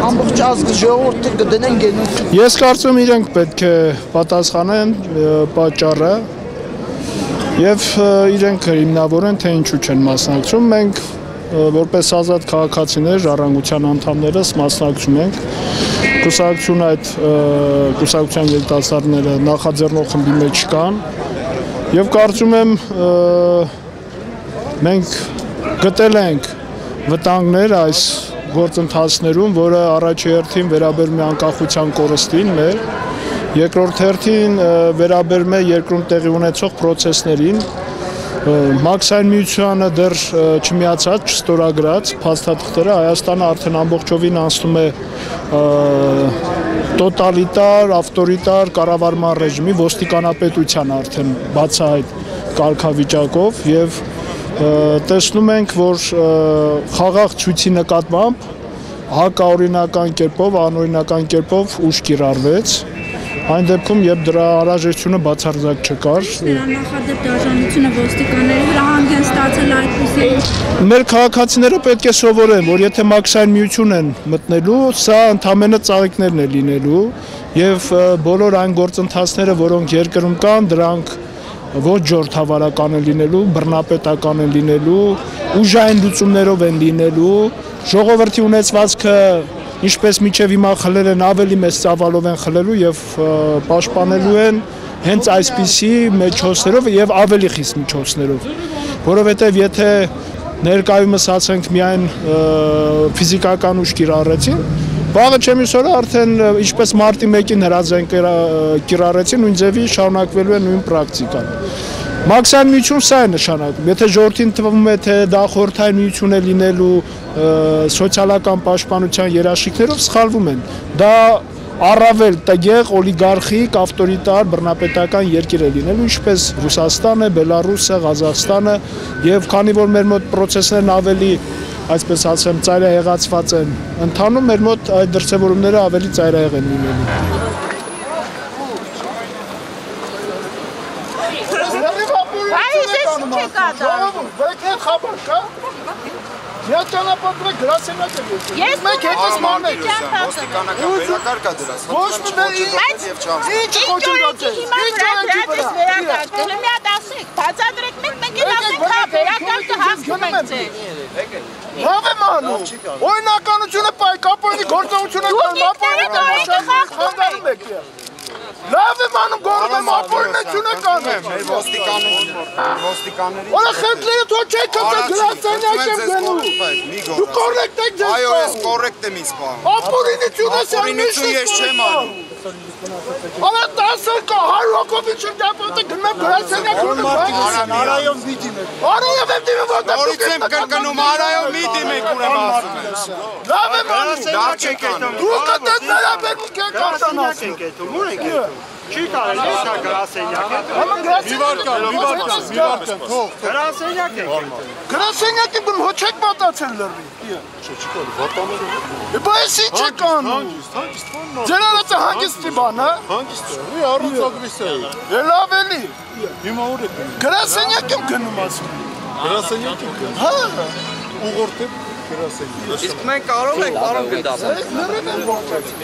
ամբողջ ազգը ժողովուրդը կդնեն գենոցիդ։ Ես կարծում իրենք պետք է պատասխանեն պատճառը եւ իրենք հիմնավորեն թե ինչու չեն մասնակցում։ Մենք որպես ազատ քաղաքացիներ, ժառանգության անդամներս մասնակցում ենք։ Կուսակցությունը այդ կուսակցության երիտասարդները նախաձեռնող խմբի մեջ կան եւ կարծում եմ մենք գտել ենք վտանգներ այս գործընթացներում, որը առաջի հերթին վերաբերում է անկախության կորստին մեր, երկրորդ հերթին վերաբերում է երկրում տեղի ունեցող պրոցեսներին, Մաքսային միությանը դեռ չմիացած, չստորագրած փաստաթղթերը Հայաստանը արդեն ամբողջովին անցնում է տոտալիտար, ավտորիտար կառավարման ռեժիմի, ոստիկանապետության արդեն բացահայտ կարգավիճակով եւ տեսնում ենք, որ խաղաղ ցույցի նկատմամբ հակաօրինական կերպով, անօրինական կերպով ուժ կիրառվեց։ Այն դեպքում, երբ դրա հարաժեշտությունը բացարձակ չկար։ Նախադեպ դաշնությունը ոստիկանների վրա հանգեն ստացել այդպիսի։ Մեր քաղաքացիները պետք է սովորեն, որ եթե մաքսային միություն են մտնելու, սա ընդամենը ծաղիկներն է լինելու եւ բոլոր այն գործընթացները, որոնք երկրում կան, դրանք ոչ ժողովրդավարական են լինելու, բռնապետական են լինելու, ուժային լուծումներով են լինելու, ժողովրդի ունեցվածքը ինչպես միջև հիմա խլել են, ավելի մեծ ծավալով են խլելու եւ պաշտպանելու են հենց այսպիսի միջոցներով եւ ավելի խիստ միջոցներով, որովհետեւ եթե ներկայումս ասենք միայն ֆիզիկական ուժ կիրառեցին, վաղը չեմիսորը արդեն ինչպես մարտի 1-ին հրաձայն կիրառեցին, նույն ձևի շարունակվելու է նույն պրակտիկան։ Մաքսային միություն սա է նշանակում, եթե ժողովրդին թվում է, թե դա խորհրդային միություն է լինելու սոցիալական պաշտպանության երաշխիքներով, սխալվում են։ Դա առավել տգեղ, օլիգարխիկ, ավտորիտար, բռնապետական երկիր է լինելու, ինչպես Ռուսաստանը, Բելարուսը, Ղազախստանը, եւ քանի որ մեր մոտ պրոցեսներն ավելի, այսպես ասեմ, ծայրահեղացված են ընթանում, մեր մոտ այդ դրսևորումները ավելի ծայրահեղ են լինելու։ Ես ճանապարհ գրասենյակ եմ եկել։ Մենք հետս մանենք։ Ոստիկանական դրաս։ Ոչ մի ինչ խոչընդոտել։ Ինչ վերակարգել, մի հատ ասեք, բացատրեք մենք էլ ասենք, հա, վերակարգը հասնում ենք ձեր։ Լավ եմ անում։ Օրինականությունը կապոյնի գործողությունը կան, լավ եմ անում, գորում եմ ապօրինությունը կանեմ։ Ոստիկանների։ Որա խնդրերը թող չեք կծել գրասենյակ եմ գնում։ Դու կորեկտ եք ձեզ։ Այո, ես կորեկտ եմ իսկ բանում։ Ապօրինությունը Ապօրինություն ես չեմ անում։ Արա 10 կա 100 հոգովի չգապոտը գնում եմ գրասենյակ։ Արայով մի դիմեք։ Արայով եմ դիմում որտեղ Նորից եմ կրկնում արայով մի դիմեք ուրեմն ասում եմ։ Լավ եմ անում։ Դար չեք անում։ Դու կտես վերաբերմունք եք արտանացնում։ Ուր եք եկել։ Չի կարելի է գրասենյակ եք։ Գրասենյակ եք։ Գրասենյակ եմ հո չեք մտածել լրի։ Չի կարելի վատաները։ Բայց ինչ եք անում։ Ձեր արածը հանգիստի բան, հա։ Հանգիստ է։ Ու առանցագրիս է։ Լավ էլի։ Հիմա ուր եք գնում։ Գրասենյակ եմ գնում ասում։ Գրասենյակ եք գնում։ Հա։ Ուղղորդել գրասենյակ։ Իսկ մենք կարող ենք պարոն գնդապետ։ Լրիվ եմ ողջացել։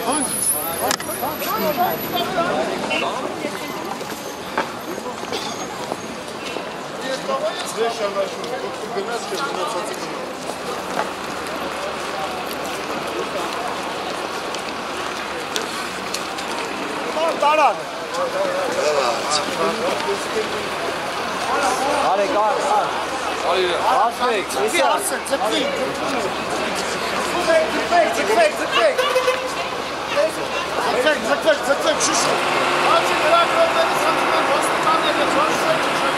Տարան։ Արեք, ասեք, Ձգվեք, շուշու։ Բացի գրակրողների խնդրում են ոստիկանները ծորսեք չշեք։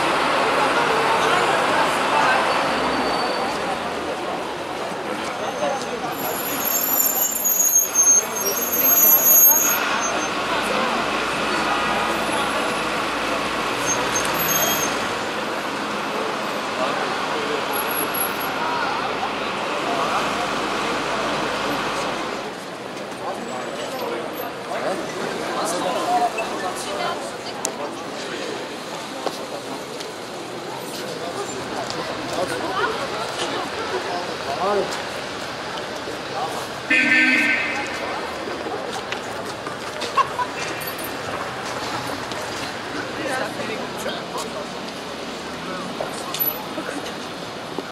Արեք